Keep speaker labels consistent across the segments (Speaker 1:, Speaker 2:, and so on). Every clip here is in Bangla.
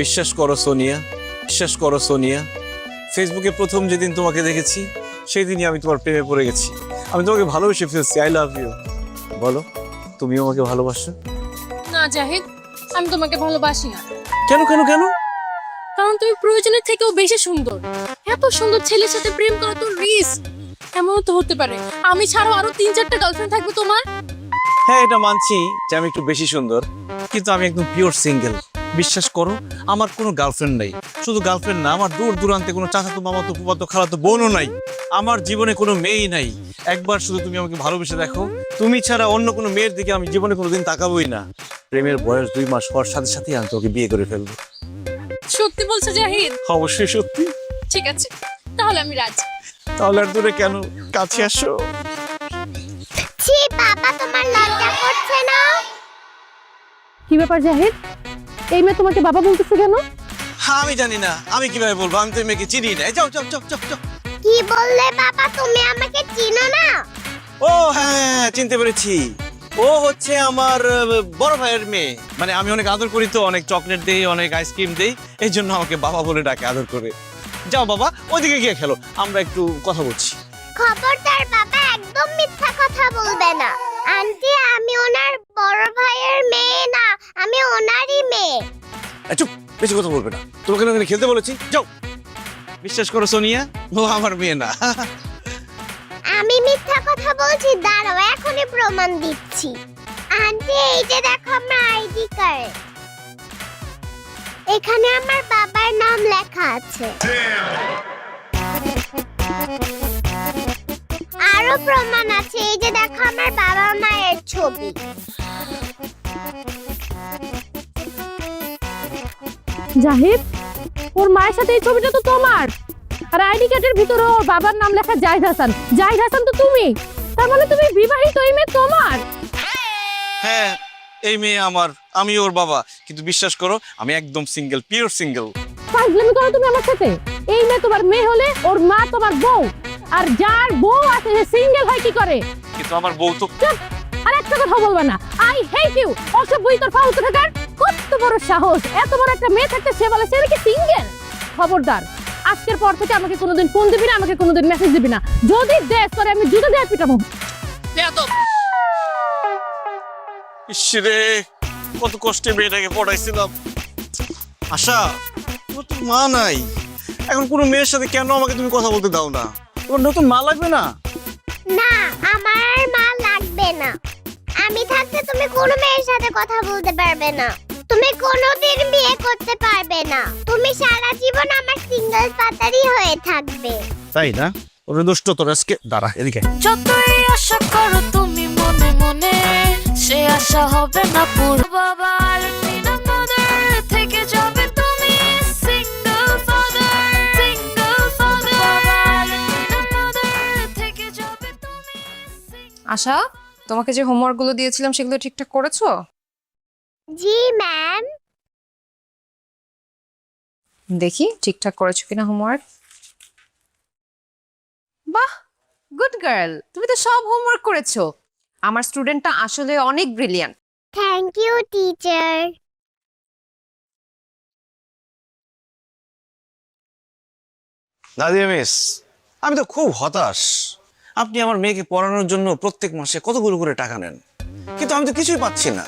Speaker 1: বিশ্বাস করো সোনিয়া, বিশ্বাস করো সোনিয়া, ফেসবুকে প্রথম যেদিন তোমাকে দেখেছি সেই দিনই আমি তোমার প্রেমে পড়ে গেছি। আমি তোমাকে ভালোবেসে ফেলছি। I love you. বলো, তুমিও আমাকে ভালোবাসো?
Speaker 2: না জাহিদ, আমি তোমাকে ভালোবাসি না।
Speaker 1: কেন কেন কেন?
Speaker 2: কারণ তুমি প্রয়োজনের থেকেও বেশি সুন্দর। এত সুন্দর ছেলের সাথে প্রেম করা তো রিস্ক। এমনও তো হতে পারে আমি ছাড়াও আরো 3-4টা গার্লফ্রেন্ড থাকবে তোমার।
Speaker 1: হ্যাঁ, এটা মানছি যে আমি একটু বেশি সুন্দর, কিন্তু আমি একদম পিওর সিঙ্গেল। বিশ্বাস করো, আমার কোনো গার্লফ্রেন্ড নাই। শুধু গার্লফ্রেন্ড না, আমার দূর দূরান্তে কোনো চাচাতো মামাতো ফুফাতো খালাতো বোনও নাই। আমার জীবনে কোনো মেয়েই নাই। একবার শুধু তুমি আমাকে ভালোবেসে দেখো, তুমি ছাড়া অন্য কোনো মেয়ের দিকে আমি জীবনে কোনোদিন তাকাবোই না। প্রেমের বয়স 2 মাস হওয়ার সাথে সাথেই আমি তোকে বিয়ে করে ফেলবো।
Speaker 2: সত্যি বলছো জাহিদ?
Speaker 1: অবশ্যই সত্যি।
Speaker 2: ঠিক আছে, তাহলে আমি রাজি।
Speaker 1: তাহলে আর দূরে কেন, কাছে আসো।
Speaker 3: ছি বাবা, তোমার লজ্জা করছে না?
Speaker 2: কি ব্যাপার জাহিদ, এই মেয়ে তোমাকে বাবা বলতেছে কেন?
Speaker 1: হ্যাঁ, আমি জানি না, আমি কিভাবে বলবো, আমি তো এই মেয়েকে চিনি না। যাও যাও যাও যাও যাও।
Speaker 3: কি বললে বাবা, তুমি আমাকে চিনো না?
Speaker 1: ও হ্যাঁ, চিনতে পেরেছি। ও হচ্ছে আমার বড় ভাইয়ের মেয়ে। মানে আমি অনেক আদর করি তো, অনেক চকলেট দেই, অনেক আইসক্রিম দেই, এই জন্য আমাকে বাবা বলে ডাকে আদর করে। যাও বাবা, ওইদিকে গিয়ে খেলো, আমরা একটু কথা বলছি।
Speaker 3: খবরদার বাবা, একদম মিথ্যা কথা বলবে না। আন্টি, আমি ওনার বড় ভাইয়ের মেয়ে না, আমি ওনারই মেয়ে।
Speaker 1: চুপ, বেশি কথা বলবে না। তোমাকে ওখানে খেলতে বলেছি, যাও। বিশ্বাস করো সোনিয়া, ও আমার মেয়ে না।
Speaker 3: আমি মিথ্যা কথা বলছি? দাঁড়াও, এখনই প্রমাণ দিচ্ছি। আন্টি, এই যে দেখো আমার আইডি কার্ড, এখানে আমার বাবার নাম লেখা আছে। আরো প্রমাণ আছে, এই যে দেখো আমার বাবা মায়ের ছবি।
Speaker 2: জাহিদ, ওর মায়ের সাথে এই ছবিটা তো তোমার, আর আইডি কার্ডের ভিতরে ওর বাবার নাম লেখা জাহিদ হাসান। জাহিদ হাসান তো তুমি, তার মানে তুমি বিবাহিত, এই মেয়ে তোমার।
Speaker 1: হ্যাঁ, এই মেয়ে আমার, আমি ওর বাবা। কিন্তু বিশ্বাস করো, আমি একদম সিঙ্গেল, পিওর সিঙ্গেল।
Speaker 2: ফাজলামি করো তুমি আমার সাথে। এই মেয়ে তোমার মেয়ে হলে ওর মা তোমার বউ, আর যার বউ আছে সে সিঙ্গেল হয় কি করে?
Speaker 1: কিন্তু আমার বউ তো।
Speaker 2: চুপ, আর একটা কথা বলবে না। I hate you. অসভ্য তোর ফালতু থাকার কত বড় সাহস, এত বড় একটা মেয়ে থাকতে সে বলে সে নাকি সিঙ্গেল। খবরদার, আজকের পর থেকে আমাকে কোনোদিন ফোন দিবি না, আমাকে কোনোদিন মেসেজ দিবি না। যদি দেখ তোরে আমি জুতো দিয়ে পিটাবো।
Speaker 1: ইসরে, কত কষ্টে মেয়েটাকে পড়াইছিলাম। আশা, তোমার তো মা নাই, এখন কোনো মেয়ের সাথে কেন আমাকে তুমি কথা বলতে দাও না? তোমার নতুন মা লাগবে না?
Speaker 3: না, আমার আর মা লাগবে না। আমি থাকতে তুমি কোনো মেয়ের সাথে কথা বলতে পারবে না, তুমি কোনোদিন বিয়ে করতে পারবে না, তুমি সারা জীবন আমার সিঙ্গেল ফাদারই হয়ে থাকবে।
Speaker 1: তাই না? ওরে দুষ্ট তোর, আজকে দাঁড়া এদিকে।
Speaker 4: যতই আশা করো তুমি মনে মনে, সে আশা হবে না পুরো। বাবার বিনা mother থেকে যাবে তুমি সিঙ্গেল ফাদার, সিঙ্গেল ফাদার। বাবার বিনা mother থেকে যাবে তুমি।
Speaker 5: আশা, তোমাকে যে হোমওয়ার্ক গুলো দিয়েছিলাম সেগুলো ঠিকঠাক করেছো?
Speaker 3: জি ম্যাম।
Speaker 5: দেখি ঠিকঠাক করেছো কিনা হোমওয়ার্ক। বাহ, গুড গার্ল, তুমি তো সব হোমওয়ার্ক করেছো। আমার স্টুডেন্টটা আসলে অনেক brilliant.
Speaker 3: Thank you teacher.
Speaker 1: Nadia miss, আমি তো খুব হতাশ। আপনি আমার মেয়েকে পড়ানোর জন্য প্রত্যেক মাসে কতগুলো করে টাকা নেন, কিন্তু আমি তো কিছুই পাচ্ছি না।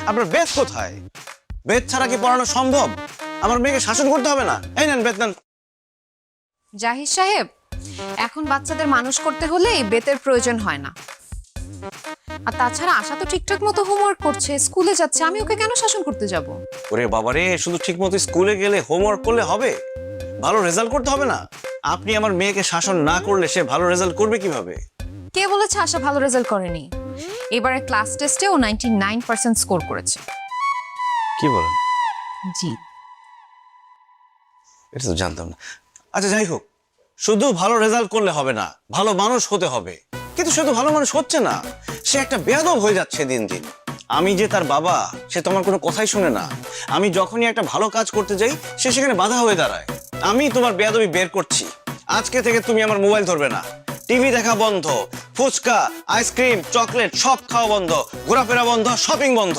Speaker 1: আপনার বেদ কোথায়? বেদ ছাড়া কি পড়ানো সম্ভব? আমার মেয়েকে শাসন করতে হবে না? এই নেন বেদ নেন।
Speaker 5: জাহিদ সাহেব, এখন বাচ্চাদের মানুষ করতে হলে এই বেতের প্রয়োজন হয় না। আর তাছাড়া আশা তো ঠিকঠাক মতো হোমওয়ার্ক করছে, স্কুলে যাচ্ছে, আমি ওকে কেন শাসন করতে যাব?
Speaker 1: ওরে বাবারে, শুধু ঠিক মতো স্কুলে গেলে হোমওয়ার্ক করলে হবে? ভালো রেজাল্ট করতে হবে না? আপনি আমার মেয়েকে শাসন না করলে সে ভালো রেজাল্ট করবে কিভাবে?
Speaker 5: কে বলেছে আশা ভালো রেজাল্ট করেনি? এবারে ক্লাস টেস্টে ও 99% স্কোর করেছে।
Speaker 1: কি বলেন?
Speaker 5: জি।
Speaker 1: এটা তো জানতাম না। আচ্ছা যাই হোক, শুধু ভালো রেজাল্ট করলে হবে না, ভালো মানুষ হতে হবে। কিন্তু সে তো ভালো মানুষ হচ্ছে না, সে একটা বেয়াদব হয়ে যাচ্ছে দিন দিন। আমি যে তার বাবা, সে তো আমার কোনো কথাই শুনে না। আমি যখনই একটা ভালো কাজ করতে যাই সে সেখানে বাধা হয়ে দাঁড়ায়। আমি তোমার বেয়াদবি বের করছি। আজকে থেকে তুমি আমার মোবাইল ধরবে না, টিভি দেখা বন্ধ, ফুচকা আইসক্রিম চকলেট সব খাওয়া বন্ধ, ঘোরাফেরা বন্ধ, শপিং বন্ধ।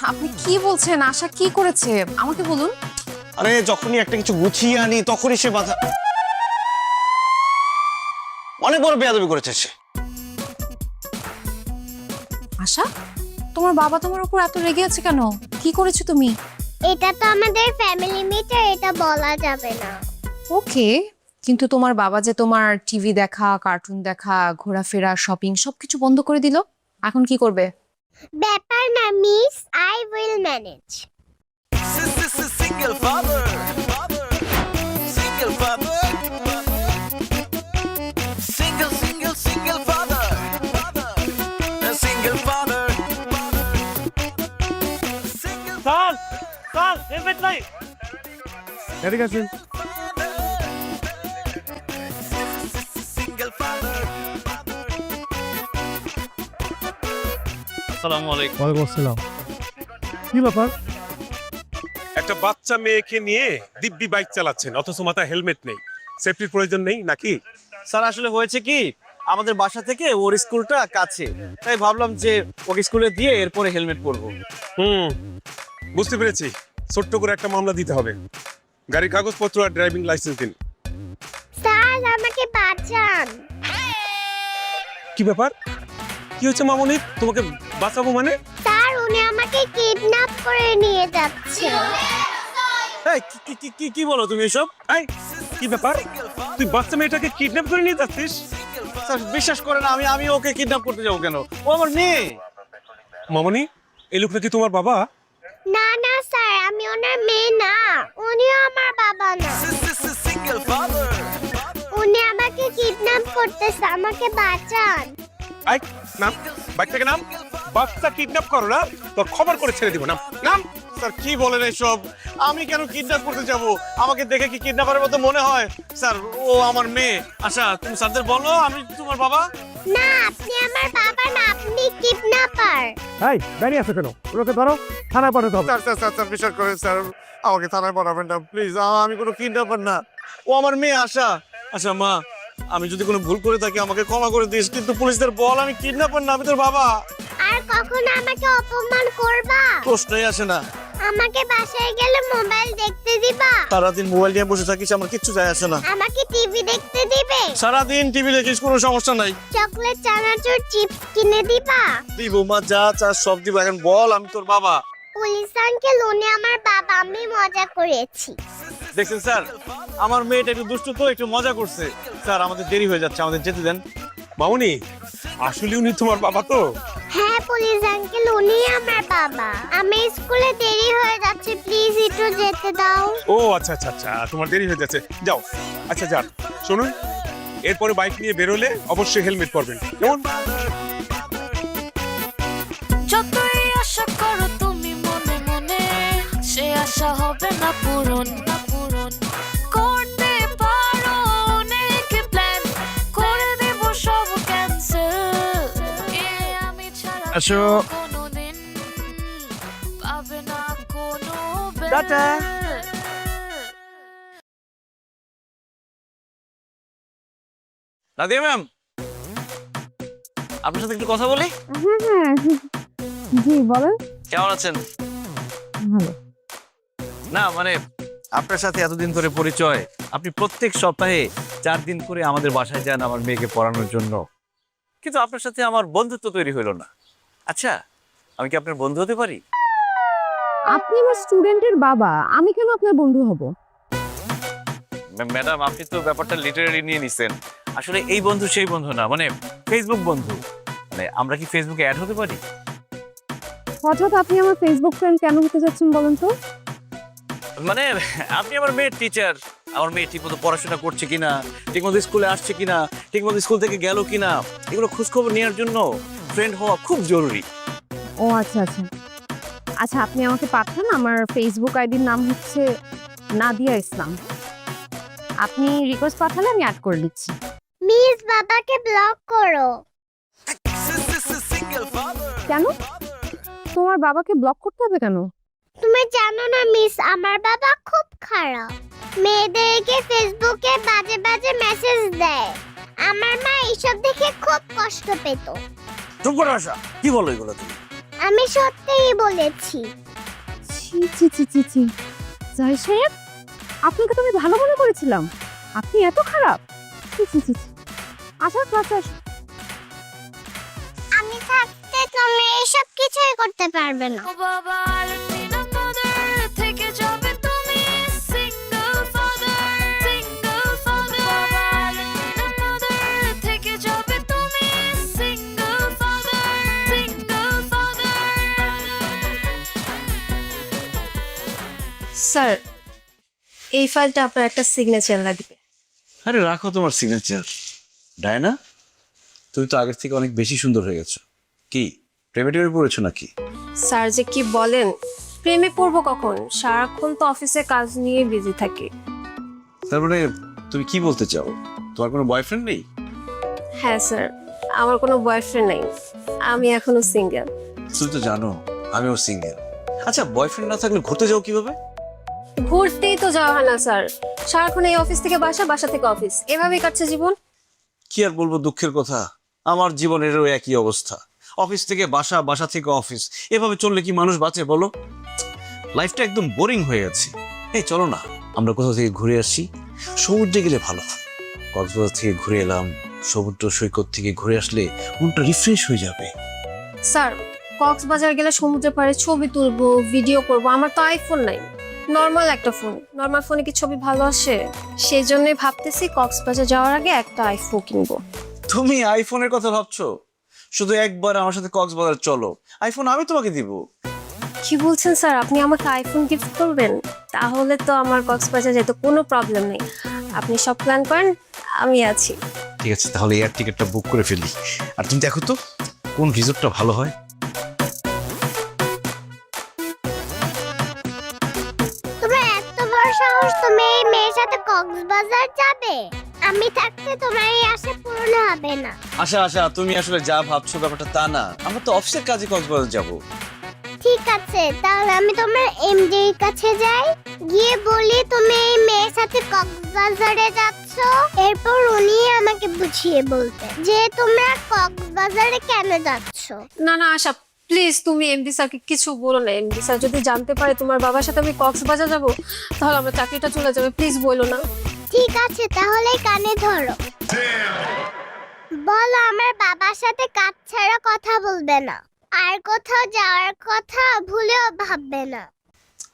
Speaker 5: আপনি কি বলছেন? আশা কি করেছে আমাকে বলুন।
Speaker 1: আরে যখনই একটা কিছু গুছিয়ে আনি তখনই সে বাধা। অনেক বড় বেয়াদবি করেছে সে।
Speaker 5: আশা, তোমার বাবা তোমার উপর এত রেগে আছে কেন? কি করেছো তুমি?
Speaker 3: এটা তো আমাদের ফ্যামিলি মিটার, এটা বলা যাবে না।
Speaker 5: ওকে, কিন্তু তোমার বাবা যে তোমার টিভি দেখা, কার্টুন দেখা, ঘোরাফেরা, শপিং সবকিছু বন্ধ করে দিল, এখন কি করবে?
Speaker 3: ব্যাপার না miss, I will manage.
Speaker 6: Single father, single father, single father, a single father.
Speaker 7: Sir sir helmet নাই। এদিকে আসুন।
Speaker 6: Single father.
Speaker 7: আসসালামু আলাইকুম।
Speaker 8: ওয়ালাইকুম আসসালাম। কি ব্যাপার?
Speaker 9: একটা বাচ্চা মেয়েকে নিয়ে দিব্যি বাইক চালাচ্ছেন অথচ মাথায় হেলমেট নেই। সেফটির প্রয়োজন নেই নাকি?
Speaker 7: স্যার আসলে হয়েছে কি, আমাদের বাসা থেকে ওর স্কুলটা কাছে, তাই ভাবলাম যে ওকে স্কুলে দিয়ে এরপরে হেলমেট পরবো।
Speaker 9: বুঝতে পেরেছি, ছোট্ট করে একটা মামলা দিতে হবে। গাড়ির কাগজপত্র আর ড্রাইভিং লাইসেন্স দিন।
Speaker 3: স্যার আমাকে বাঁচান।
Speaker 9: কি ব্যাপার? কি হচ্ছে মামনি? তোমাকে বাঁচাবো মানে?
Speaker 3: স্যার উনি আমাকে কিডন্যাপ করে নিয়ে যাচ্ছে।
Speaker 7: এই, কি বলো তুমি এসব?
Speaker 9: এই, কি ব্যাপার? তুই বাচ্চা মেয়েটাকে কিডন্যাপ করে নিয়ে যাচ্ছিস?
Speaker 7: স্যার বিশ্বাস করে না, আমি ওকে কিডন্যাপ করতে যাবো কেন? ও আমার মেয়ে।
Speaker 9: মামনি, এই লোকটা কি তোমার বাবা?
Speaker 3: না না স্যার, আমি ওনার মেয়ে না, উনিও আমার বাবা না।
Speaker 6: Single father.
Speaker 3: উনি আমাকে কিডন্যাপ করতেছে, আমাকে বাঁচান।
Speaker 9: আই, নাম, বাইক থেকে নাম। বাচ্চা কিডন্যাপ করো না, তোর খবর করে ছেড়ে দিব। নাম, নাম।
Speaker 7: স্যার কি বলেন এসব? আমি কেন কিডন্যাপ করতে যাব? আমাকে দেখে কি কিডন্যাপারের মতো মনে হয়? স্যার ও আমার মেয়ে। আচ্ছা তুমি স্যারদের বলো আমি তোমার বাবা।
Speaker 3: না আপনি আমার বাবা না, আপনি কিডন্যাপার।
Speaker 8: এই দাঁড়িয়ে আছে কেন? ওকে ধরো, থানায় পাঠাতে হবে।
Speaker 7: স্যার বিশ্বাস করেন স্যার, আমাকে থানায় পাঠাবেন না প্লিজ। আমি কোনো কিডন্যাপার না, ও আমার মেয়ে আশা। আচ্ছা মা, আমি যদি কোনো ভুল করে থাকি আমাকে ক্ষমা করে দিস, কিন্তু পুলিশদের বল আমি কিডন্যাপার না, আমি তোর বাবা।
Speaker 3: আর কখনো আমাকে অপমান করবা?
Speaker 7: প্রশ্নই আসে না।
Speaker 3: আমাকে বাসায় গেলে মোবাইল দেখতে দিবা?
Speaker 7: সারাদিন মোবাইল নিয়ে বসে থাকিস, আমার কিচ্ছু যায় আসে না।
Speaker 3: আমাকে টিভি দেখতে দিবে?
Speaker 7: সারাদিন টিভি দেখিস, কোনো সমস্যা নাই।
Speaker 3: চকলেট, চানাচুর, চিপস কিনে দিবা?
Speaker 7: দিব মা, যা চাস সব দিব। এখন বল আমি তোর বাবা।
Speaker 3: পুলিশ আঙ্কেল উনি আমার বাবা, আমি মজা করেছি।
Speaker 7: দেখছেন স্যার, আমার মেয়েটা একটু দুষ্টু তো, একটু মজা করছে। স্যার আমাদের দেরি হয়ে যাচ্ছে, আমাদের যেতে দেন।
Speaker 9: মামনি, আসলে উনি তোমার বাবা তো?
Speaker 3: হ্যাঁ পুলিশ আঙ্কেল উনি আমার বাবা। আমি স্কুলে দেরি হয়ে যাচ্ছে, প্লিজ একটু যেতে দাও।
Speaker 9: ও আচ্ছা আচ্ছা আচ্ছা, তোমার দেরি হয়ে যাচ্ছে, যাও। আচ্ছা যান, শুনুন, এরপরে বাইক নিয়ে বেরোলে অবশ্যই হেলমেট পরবেন, কেমন?
Speaker 4: যতই আশা করো তুমি মনে মনে, সে আশা হবে না পূরণ, না পূরণ। করতে পারো অনেক প্ল্যান, করে দেব সব ক্যান্সেল। আমি ছাড়া
Speaker 7: আসো।
Speaker 4: কোনোদিন পাবে না কোনো
Speaker 7: টাটা। নাদিয়া ম্যাম, আপনার সাথে একটু কথা বলি।
Speaker 2: জি বলেন।
Speaker 7: কেমন আছেন?
Speaker 2: ভালো।
Speaker 7: না মানে আপনার সাথে এতদিন ধরে পরিচয়, আপনি প্রত্যেক সপ্তাহে 4 দিন করে আমাদের বাসায় যান আমার মেয়েকে পড়ানোর জন্য, কিন্তু আপনার সাথে আমার বন্ধুত্ব তৈরি হলো না। আচ্ছা আমি কি আপনার বন্ধু হতে পারি?
Speaker 2: আপনি আমার স্টুডেন্টের বাবা, আমি কেন আপনার বন্ধু হব?
Speaker 7: ম্যাডাম আপনি তো ব্যাপারটা লিটারারি নিয়ে নিছেন। আসলে এই বন্ধু সেই বন্ধু না, মানে ফেসবুক বন্ধু। মানে আমরা কি ফেসবুকে অ্যাড হতে পারি?
Speaker 2: হঠাৎ আপনি আমার ফেসবুক ফ্রেন্ড কেন হতে যাচ্ছেন বলেন তো?
Speaker 7: মানে আপনি আমার মেয়ের টিচার, আমার মেয়ে ঠিকমতো পড়াশোনা করছে কিনা, ঠিকমতো স্কুলে আসছে কিনা, ঠিকমতো স্কুল থেকে গেল কিনা, এগুলো খোঁজখবর নেওয়ার জন্য ফ্রেন্ড হওয়া খুব জরুরি।
Speaker 2: ও আচ্ছা আচ্ছা আচ্ছা, আপনি আমাকে পাঠান। আমার ফেসবুক আইডির নাম হচ্ছে নাদিয়া ইসলাম। আপনি রিকোয়েস্ট পাঠালে আমি অ্যাড করে দিচ্ছি।
Speaker 3: মিস বাবাকে ব্লক করো।
Speaker 6: Single father.
Speaker 2: কেন? তোমার বাবাকে ব্লক করতে হবে কেন?
Speaker 3: তুমি জানো না মিস, আমার বাবা খুব খারাপ, মেয়েদেরকে ফেসবুকে বাজে বাজে মেসেজ দেয়। আমার মা এইসব দেখে খুব কষ্ট পেত।
Speaker 7: চুপ করে আসা, কি বলো এগুলো তুমি?
Speaker 3: আমি সত্যিই বলেছি।
Speaker 2: ছি ছি ছি ছি ছি। জয় সাহেব, আপনাকে তো আমি ভালো মনে করেছিলাম, আপনি এত খারাপ। ছি, ছি, ছি, ছি। আসো ক্লাসে আসো।
Speaker 3: আমি থাকতে তুমি এসব কিছুই করতে পারবে না।
Speaker 4: ও বাবা আলমিনা mother, থেকে যাবে তুমি single father, single father. বাবা আলমিনা mother, থেকে যাবে তুমি single father, single father.
Speaker 10: Sir, এই ফাইলটা আপনার একটা সিগনেচার লাগবে।
Speaker 7: আরে রাখো তোমার সিগনেচার। ডায়না, তুমি তো আগের থেকে অনেক বেশি সুন্দর হয়ে গেছো। কি প্রেমে টেমে পড়েছো নাকি?
Speaker 10: স্যার যে কি বলেন, প্রেমে পড়বো কখন? সারাক্ষণ তো অফিসে কাজ নিয়ে বিজি থাকি।
Speaker 7: তার মানে তুমি কি বলতে চাও, তোমার কোনো বয়ফ্রেন্ড নেই?
Speaker 10: হ্যাঁ স্যার, আমার কোনো বয়ফ্রেন্ড নেই, আমি এখনো সিঙ্গেল।
Speaker 7: তুমি তো জানো আমিও সিঙ্গেল। আচ্ছা, বয়ফ্রেন্ড না থাকলে ঘুরতে যাও কিভাবে?
Speaker 10: ঘুরতেই তো যাওয়া হয় না স্যার, সারাক্ষণ এই অফিস থেকে বাসা, বাসা থেকে অফিস, এভাবেই কাটছে জীবন।
Speaker 7: কি আর বলবো, দুঃখের কথা, আমার জীবনেরও একই অবস্থা। অফিস থেকে বাসা, বাসা থেকে অফিস, এভাবে চললে কি মানুষ বাঁচে বলো? লাইফটা একদম বোরিং হয়ে গেছে। এই চলো না, আমরা কোথাও থেকে ঘুরে আসি। সমুদ্রে গেলে ভালো হয়। কক্সবাজার থেকে ঘুরে এলাম, সমুদ্র সৈকত থেকে ঘুরে আসলে মনটা রিফ্রেশ হয়ে যাবে।
Speaker 10: স্যার, কক্সবাজার গেলে সমুদ্রের পাড়ে ছবি তুলবো, ভিডিও করব, আমার তো আইফোন নাই, নর্মাল একটা ফোন। নর্মাল ফোনে কি ছবি ভালো আসে? সেই জন্যই ভাবতেছি কক্সবাজার যাওয়ার আগে একটা আইফোন কিনবো।
Speaker 7: তুমি আইফোনের কথা ভাবছো? শুধু একবার আমার সাথে কক্সবাজার চলো, আইফোন আমি তোমাকে দিব।
Speaker 10: কি বলছেন স্যার, আপনি আমাকে আইফোন গিফট করবেন? তাহলে তো আমার কক্সবাজার যেতে কোনো প্রবলেম নেই। আপনি সব প্ল্যান করেন, আমি আছি।
Speaker 7: ঠিক আছে, তাহলে এয়ার টিকিটটা বুক করে ফেলি। আর তুমি দেখো তো কোন রিসোর্টটা ভালো হয়।
Speaker 3: তোমার এত বড় সাহস, তুমি এই মেয়ের সাথে কক্সবাজার যাবে? আমি থাকতে তোমার এই আশা পূরণ হবে না।
Speaker 7: আশা আশা, তুমি আসলে যা ভাবছো ব্যাপারটা তা না। আমরা তো অফিসের কাজে কক্সবাজার যাব।
Speaker 3: ঠিক আছে, তাহলে আমি তোমার এমডির কাছে যাই, গিয়ে বলি তুমি এই মেয়ের সাথে কক্সবাজারে যাচ্ছ। এরপর উনি আমাকে বুঝিয়ে বলতে যে তোমরা কক্সবাজারে কেন যাচ্ছ।
Speaker 10: না না আশা, প্লিজ তুমি এমডি স্যারকে কিছু বলো না। এমডি স্যার যদি জানতে পারে তোমার বাবার সাথে আমি কক্সবাজার যাব, তাহলে আমার চাকরিটা চলে যাবে। প্লিজ বলো না।
Speaker 3: ঠিক আছে, তাহলে কানে ধরো, বলো আমার বাবার সাথে কাজ ছাড়া কথা বলবে না, আর কোথাও যাওয়ার কথা ভুলেও ভাববে না।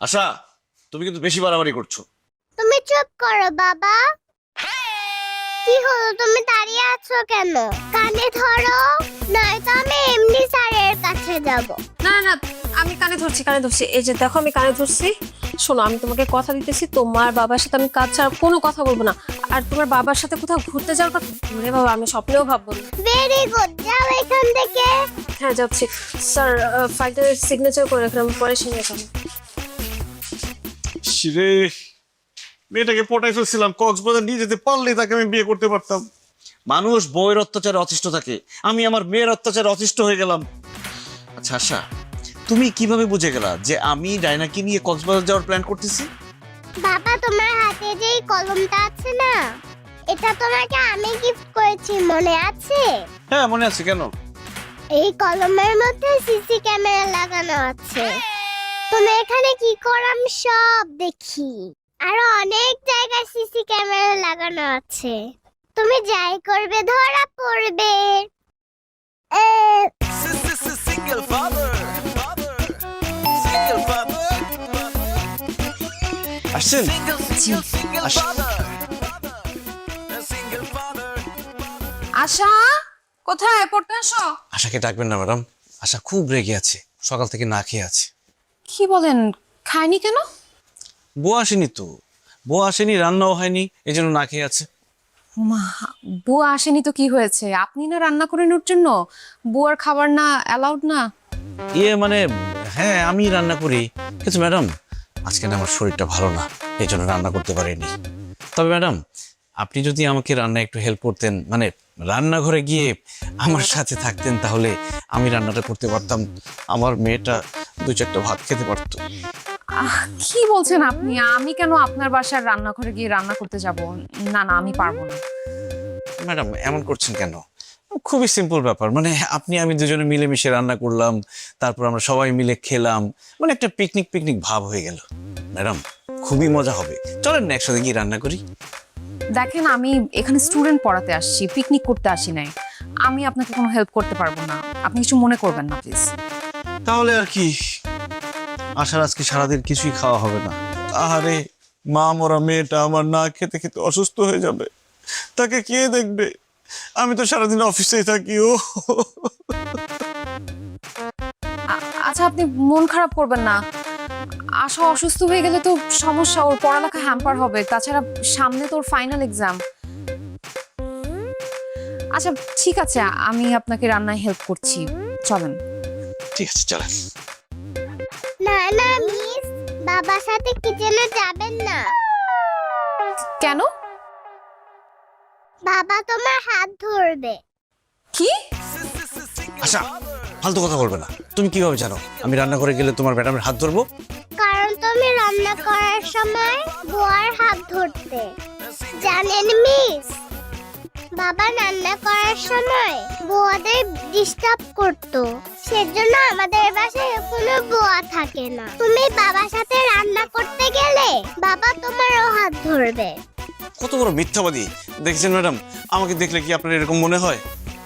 Speaker 7: আশা, তুমি কিন্তু বেশি বাড়াবাড়ি করছো।
Speaker 3: তুমি চুপ করো বাবা। কি হলো, তুমি দাঁড়িয়ে আছো কেন? কানে ধরো, নয়তো আমি এমনি স্যারের কাছে যাব।
Speaker 10: না না, আমি কানে ধরছি, কানে ধরছি। এই যে দেখো, আমি কানে ধরছি। শোনো, আমি তোমাকে কথা দিতেছি, তোমার বাবার সাথে আমি কাজ ছাড়া কোনো কথা বলবো না। আর তোমার বাবার সাথে কোথাও ঘুরতে যাওয়ার কথা, ওরে বাবা, আমি স্বপ্নেও ভাববো না।
Speaker 3: ভেরি গুড, যাও এখান থেকে।
Speaker 10: হ্যাঁ যাচ্ছি। স্যার, ফাইলটা সিগনেচার করে রাখলাম, পরে সঙ্গে যাবো।
Speaker 7: রে, মেয়েটাকে পটাই ফেলছিলাম, কক্সবাজার নিয়ে যেতে পারলে তাকে আমি বিয়ে করতে পারতাম। মানুষ বউয়ের অত্যাচারে অতিষ্ঠ থাকে, আমি আমার মেয়ের অত্যাচারে অতিষ্ঠ হয়ে গেলাম। আচ্ছা আশা, তুমি কিভাবে বুঝে গেলা যে আমি ডায়নাকে নিয়ে কক্সবাজার যাওয়ার প্ল্যান করতেছি?
Speaker 3: বাবা, তোমার হাতে যে এই কলমটা আছে না, এটা তোমাকে আমি গিফট করেছি, মনে আছে?
Speaker 7: হ্যাঁ মনে আছে, কেন?
Speaker 3: এই কলমের মধ্যে সিসি ক্যামেরা লাগানো আছে। তুমি এখানে কি করো আমি সব দেখি। আরো অনেক জায়গায় সিসি ক্যামেরা লাগানো আছে, তুমি যাই করবে ধরা পড়বে।
Speaker 6: Single father. Single father.
Speaker 7: আসছেন?
Speaker 6: Single
Speaker 7: Ash-
Speaker 6: father. Single father.
Speaker 5: আশা, কোথায়? পড়তে আসো।
Speaker 1: আশাকে ডাকবেন না ম্যাডাম, আশা খুব রেগে আছে, সকাল থেকে না খেয়ে আছে।
Speaker 5: কি বলেন, খায়নি কেন?
Speaker 1: বউ আসেনি তো, বউ আসেনি, রান্নাও হয়নি, এই জন্য না খেয়ে আছে।
Speaker 5: মা, বুয়া আসেনি তো কি হয়েছে? আপনি না রান্না করে নেওয়ার জন্য, বুয়ার খাবার না অ্যালাউড না?
Speaker 1: মানে হ্যাঁ আমি রান্না করি, কিন্তু ম্যাডাম আজকে না আমার শরীরটা ভালো না, এই জন্য রান্না করতে পারিনি। তবে ম্যাডাম, আপনি যদি আমাকে রান্না একটু হেল্প করতেন, মানে রান্নাঘরে গিয়ে আমার সাথে থাকতেন, তাহলে আমি রান্নাটা করতে পারতাম, আমার মেয়েটা দু চারটা ভাত খেতে পারতো।
Speaker 5: কি বলছেন আপনি? আমি কেন আপনার বাসার রান্নাঘরে গিয়ে রান্না করতে যাব? না না, আমি পারবো না।
Speaker 1: ম্যাডাম এমন করছেন কেন? খুবই সিম্পল ব্যাপার, মানে আপনি আমি দুজনে মিলেমিশে রান্না করলাম, তারপর আমরা সবাই মিলে খেলাম, মানে একটা পিকনিক পিকনিক ভাব হয়ে গেল। ম্যাডাম খুবই মজা হবে। চলেন না একসাথে গিয়ে রান্না করি।
Speaker 5: দেখেন, আমি এখানে স্টুডেন্ট পড়াতে আসছি, পিকনিক করতে আসি নাই। আমি আপনাকে কোনো হেল্প করতে পারবো না, আপনি কিছু মনে করবেন না প্লিজ।
Speaker 1: তাহলে আর কি, আশার আজকে সারাদিন কিছুই খাওয়া হবে না। আহারে, মা মরা মেয়েটা আমার না খেতে খেতে অসুস্থ হয়ে যাবে, তাকে কে দেখবে? আমি তো সারাদিন অফিসেই থাকি। ও
Speaker 5: আচ্ছা, আপনি মন খারাপ করবেন না। আশা অসুস্থ হয়ে গেলে তো সমস্যা, ওর পড়ালেখা হ্যাম্পার হবে। তাছাড়া সামনে তোর ফাইনাল এক্সাম। আচ্ছা ঠিক আছে, আমি আপনাকে রান্নায় হেল্প করছি, চলেন।
Speaker 1: ঠিক আছে, চলেন।
Speaker 3: না না মিস, বাবার সাথে কিচেনে যাবেন না।
Speaker 5: কেন?
Speaker 3: বাবা তোমার হাত ধরবে।
Speaker 5: কি?
Speaker 1: আচ্ছা, ফালতু কথা বলবে না। তুমি কিভাবে জানো আমি রান্না করে গেলে তোমার ম্যাডামের হাত ধরবো?
Speaker 3: কারণ তুমি রান্না করার সময় বুয়ার হাত ধরতে। জানেন মিস, বাবা রান্না করার সময় বুয়াদের ডিস্টার্ব করতো, সেজন্য আমাদের বাসায় কোনো বুয়া থাকে না। তুমি বাবার সাথে রান্না করতে গেলে বাবা তোমারও হাত ধরবে।
Speaker 1: কত বড় মিথ্যাবাদী দেখছেন ম্যাডাম। আমাকে দেখলে কি আপনার এরকম মনে হয়?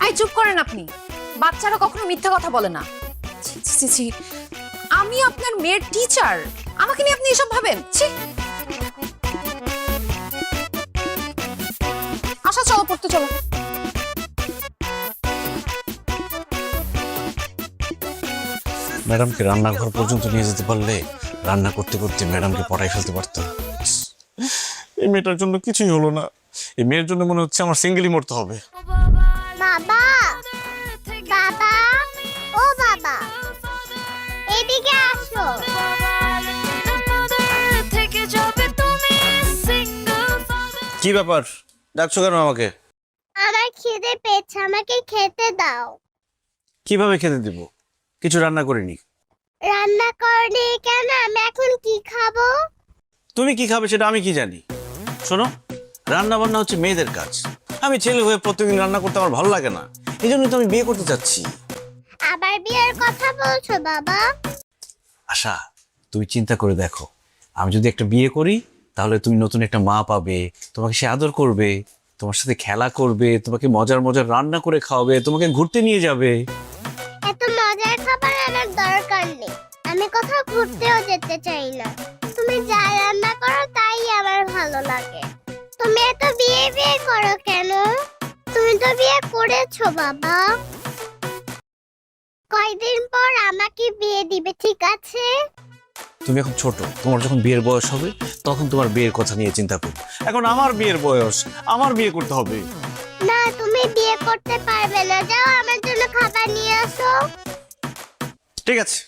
Speaker 5: আই চুপ করেন আপনি। বাচ্চারা কখনো মিথ্যা কথা বলে না। ছি, ছি, ছি। আমি আপনার মেয়ের টিচার, আমাকে নিয়ে আপনি এসব ভাবেন? ছি। আশা চলো, পড়তে চলো।
Speaker 1: ম্যাডামকে রান্নাঘর পর্যন্ত নিয়ে যেতে পারলে রান্না করতে করতে ম্যাডামকে পড়াই ফেলতে পারতাম। এই মেয়েটার জন্য কিছুই হলো না। এই মেয়ের জন্য মনে হচ্ছে আমার সিঙ্গেলই মরতে হবে।
Speaker 3: বাবা, বাবা, ও বাবা, এদিকে আসো।
Speaker 4: থেকে যাবে তুমি সিঙ্গেল ফাদার।
Speaker 1: কি ব্যাপার, ডাকছো কেন আমাকে?
Speaker 3: আমার খিদে পেয়েছে, আমাকে খেতে দাও।
Speaker 1: কিভাবে খেতে দিব? কিছু রান্না করিনি।
Speaker 3: রান্না করনি কেন? আমি এখন কি খাবো?
Speaker 1: তুমি কি খাবে সেটা আমি কি জানি? শোনো, রান্না বান্না হচ্ছে মেয়েদের কাজ। আমি ছেলে হয়ে প্রত্যেকদিন রান্না করতে আমার ভালো লাগে না, এই জন্যই তো আমি বিয়ে করতে চাচ্ছি।
Speaker 3: আবার বিয়ের কথা বলছো বাবা?
Speaker 1: আশা, তুমি চিন্তা করে দেখো, আমি যদি একটা বিয়ে করি তাহলে তুমি নতুন একটা মা পাবে, তোমাকে সে আদর করবে, তোমার সাথে খেলা করবে, তোমাকে মজার মজার রান্না করে খাওয়াবে, তোমাকে ঘুরতে নিয়ে যাবে।
Speaker 3: এত মজার খাবার আমার দরকার নেই। আমি কোথাও ঘুরতেও যেতে চাই না। তুমি যা রান্না করো তাই আমার ভালো লাগে। তুমি এত বিয়ে বিয়ে করো কেন? তুমি তো বিয়ে করেছো বাবা। কয়দিন পর আমাকে বিয়ে দিবে, ঠিক আছে?
Speaker 1: তুমি এখন ছোট, তোমার যখন বিয়ের বয়স হবে তখন তোমার বিয়ের কথা নিয়ে চিন্তা করো। এখন আমার বিয়ের বয়স, আমার বিয়ে করতে হবে।
Speaker 3: না, তুমি বিয়ে করতে পারবে না। যাও আমার জন্য খাবার নিয়ে আসো।
Speaker 1: ঠিক আছে,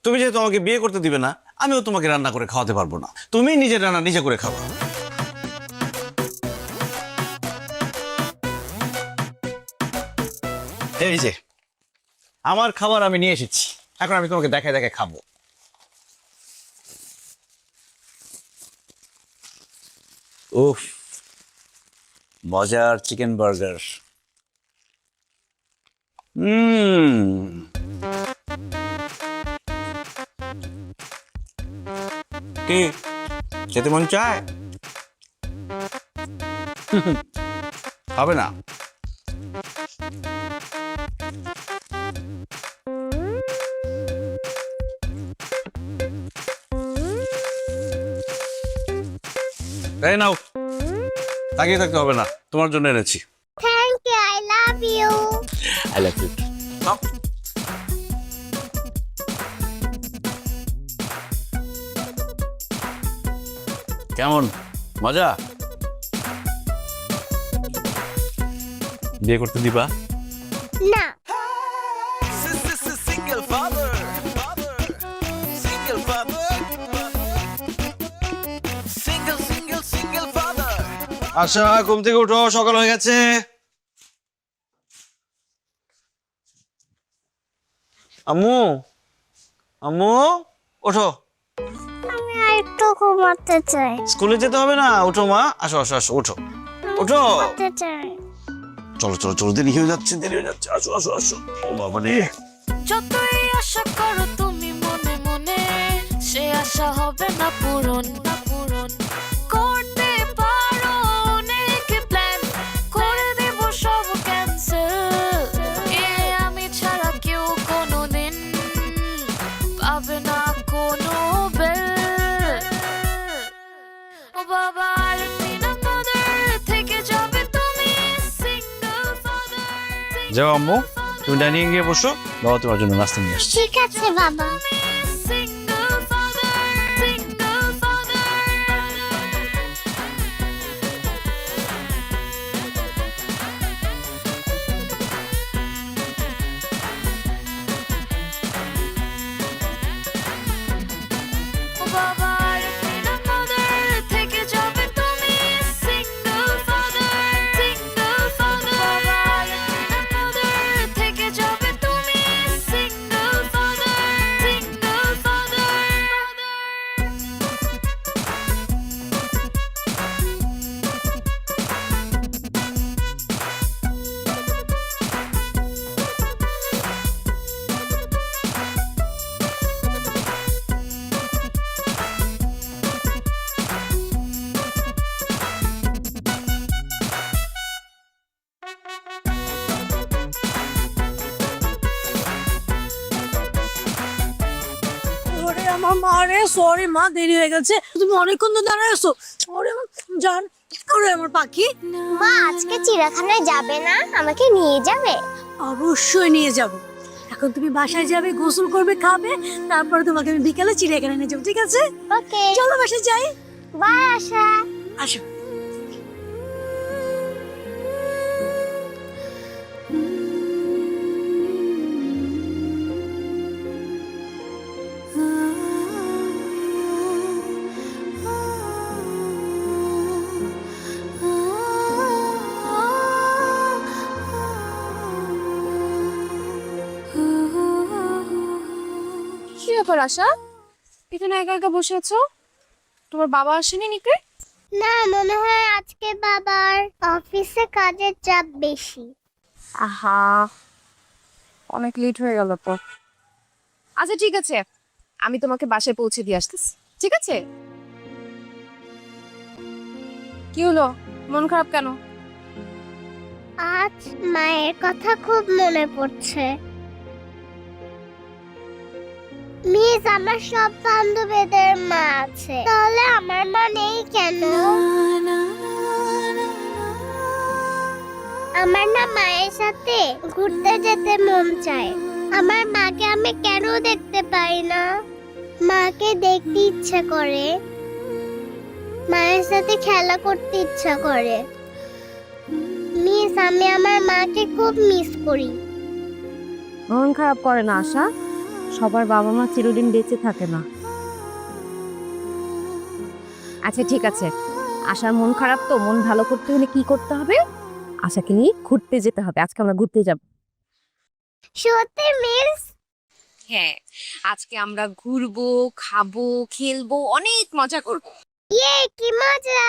Speaker 1: তুমি যেহেতু আমাকে বিয়ে করতে দিবে না, আমিও তোমাকে রান্না করে খাওয়াতে পারবো না। তুমি নিজের রান্না নিজে করে খাওয়া। এই যে আমার খাবার আমি নিয়ে এসেছি, এখন আমি তোমাকে দেখায় দেখায় খাবো। উফ, মজার চিকেন বার্গার। কি খেতে মন চায়? হবে না? তাই নাও, তাকিয়ে থাকতে হবে না, তোমার জন্য এনেছি।
Speaker 3: Thank you, I love you.
Speaker 1: I love you. কেমন মজা? বিয়ে করতে দিবা?
Speaker 3: না।
Speaker 6: Single father. Single father. Single father.
Speaker 1: আচ্ছা, ঘুম থেকে উঠো, সকাল হয়ে গেছে। আম্মু, আম্মু ওঠো।
Speaker 3: আমি একটু ঘুমাতে চাই।
Speaker 1: স্কুলে যেতে হবে না, ওঠো মা। আসো আসো আসো, ওঠো ওঠো।
Speaker 3: ঘুমাতে চাই।
Speaker 1: চলো চলো চলো, দেরি হয়ে যাচ্ছে, দেরি হয়ে যাচ্ছে। আসো আসো আসো। ও বাবা রে।
Speaker 4: যতই আশা করো তুমি মনে মনে, সে আশা হবে না পূরণ। মন করতে পারো অনেক প্ল্যান করে দেব সব ক্যান্সেল আমি ছাড়া কেউ কোনোদিন পাবে না কোনো বেল ও বাবা আলমিনা মাদার থেকে যাবে তুমি সিঙ্গেল ফাদার
Speaker 7: যাও আম্মু, তুমি ডাইনিং গিয়ে বসো, বাবা তোমার জন্য নাস্তা নিয়ে আসছে।
Speaker 3: ঠিক আছে বাবা।
Speaker 4: সিঙ্গেল ফাদার সিঙ্গেল ফাদার ও বাবা আলমিনা মাদার থেকে যাবে তুমি সিঙ্গেল ফাদার সিঙ্গেল ফাদার বাবা আলমিনা মাদার থেকে যাবে তুমি সিঙ্গেল ফাদার সিঙ্গেল ফাদার
Speaker 11: ওরে আমার মা রে, সরি মা, দেরি হয়ে গেছে, তুমি অনেকক্ষণ তো দাঁড়ায় আছো। ওরে জান, ওরে আমার পাখি।
Speaker 3: মা আজকে চিড়িয়াখানায় যাবে না, আমাকে নিয়ে যাবে?
Speaker 11: অবশ্যই নিয়ে যাব। এখন তুমি বাসায় যাবে, গোসল করবে, খাবে, তারপরে তোমাকে আমি বিকালে চিড়িয়াখানায় নিয়ে যাবো, ঠিক আছে?
Speaker 3: ওকে,
Speaker 11: চলো বাসায় যাই।
Speaker 3: বাই আশা।
Speaker 11: আসো।
Speaker 5: কি ব্যাপার আশা, এখানে একা একা বসে আছো? তোমার বাবা আসেনি নিকে?
Speaker 3: না, মনে হয় আজকে বাবার অফিসে কাজের চাপ বেশি।
Speaker 5: আহা, অনেক লেট হয়ে গেল তো। আচ্ছা ঠিক আছে, আমি তোমাকে বাসায় পৌঁছে দিয়ে আসতেছি, ঠিক আছে? কি হলো, মন খারাপ কেন?
Speaker 3: আজ মায়ের কথা খুব মনে পড়ছে। মিস, আমার সব বান্ধবীদের মা আছে, তাহলে আমার মা নেই কেন? আমার না মায়ের সাথে ঘুরতে যেতে মন চায়। আমার মাকে আমি কেন দেখতে পাই না? মাকে দেখতে ইচ্ছা করে, মায়ের সাথে খেলা করতে ইচ্ছা করে। মিস, আমি আমার মাকে খুব মিস করি।
Speaker 2: মন খারাপ করে না আশা, সবার বাবা মা চিরদিন বেঁচে থাকে না। আচ্ছা ঠিক আছে, আশার মন খারাপ তো, মন ভালো করতে হলে কি করতে হবে? আশাকে নিয়ে ঘুরতে যেতে হবে। আজকে আমরা ঘুরতে যাব।
Speaker 3: সত্যি মিস?
Speaker 5: হ্যাঁ, আজকে আমরা ঘুরবো, খাবো, খেলবো, অনেক মজা করবো।
Speaker 3: ইয়ে, কি মজা!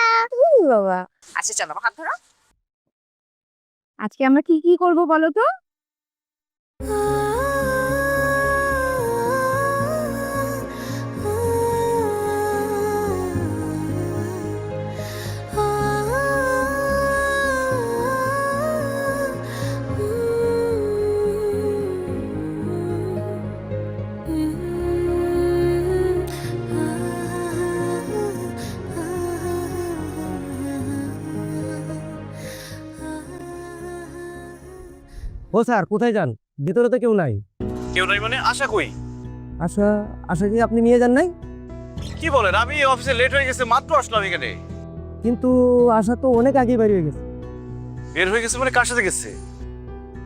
Speaker 2: বাবা,
Speaker 5: আচ্ছা চলো, আমার হাত ধরো।
Speaker 2: আজকে আমরা কি কি করব বলো তো?
Speaker 8: ও স্যার, কোথায় যান? ভিতরে তো কেউ নাই।
Speaker 7: কেউ নাই মানে? আশা কই?
Speaker 8: আশা, আশা কি আপনি নিয়ে যান নাই?
Speaker 7: কি বলেন, আমি অফিসে লেট হয়ে গেছে, মাত্র আসলাম এখানে।
Speaker 8: কিন্তু আশা তো অনেক আগে বেরিয়ে গেছে।
Speaker 7: বের হয়ে গেছে মানে কার সাথে গেছে?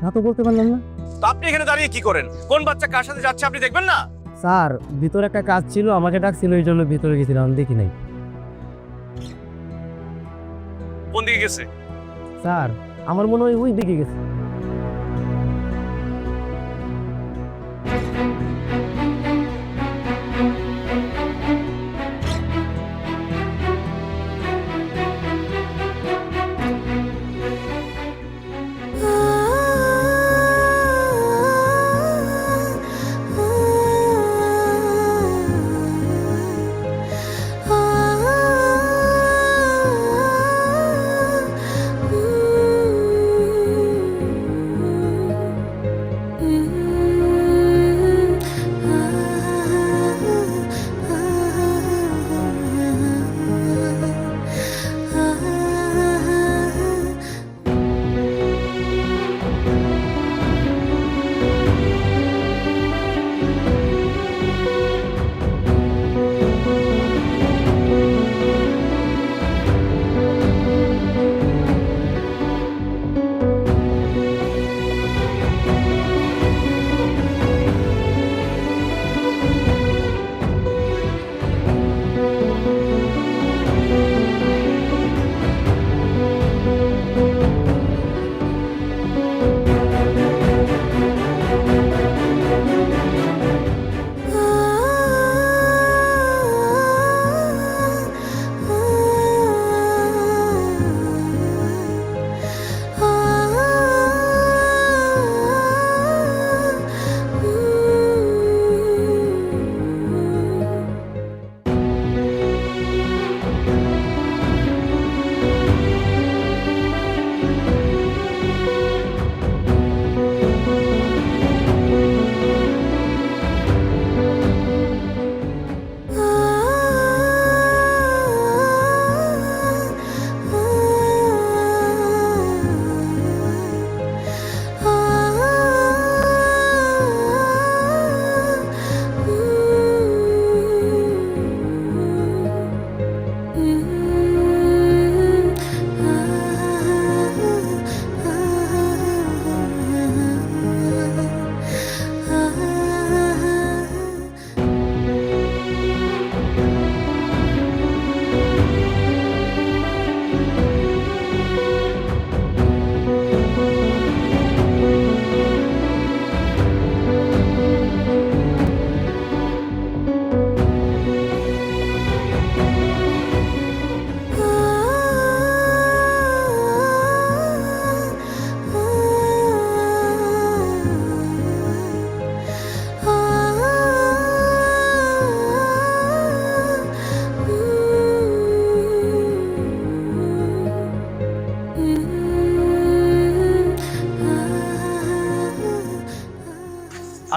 Speaker 8: তা তো বলতে পারলাম না।
Speaker 7: তো আপনি এখানে দাঁড়িয়ে কি করেন? কোন বাচ্চা কার সাথে যাচ্ছে আপনি দেখবেন না?
Speaker 8: স্যার, ভিতরে একটা কাজ ছিল, আমাকে ডাকছিল, এই জন্য ভিতরে গেছিলাম, দেখি নাই।
Speaker 7: কোন দিকে গেছে?
Speaker 8: স্যার, আমার মনে হয় ওই দিকে গেছে।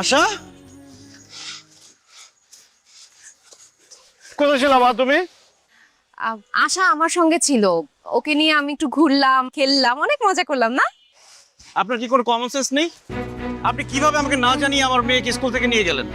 Speaker 1: আশা,
Speaker 8: কোথায় ছিলাম তুমি?
Speaker 5: আশা আমার সঙ্গে ছিল, ওকে নিয়ে আমি একটু ঘুরলাম, খেললাম, অনেক মজা করলাম না?
Speaker 1: আপনার কি কোনো কমন সেন্স নেই? আপনি কিভাবে আমাকে না জানিয়ে আমার মেয়েকে স্কুল থেকে নিয়ে গেলেন?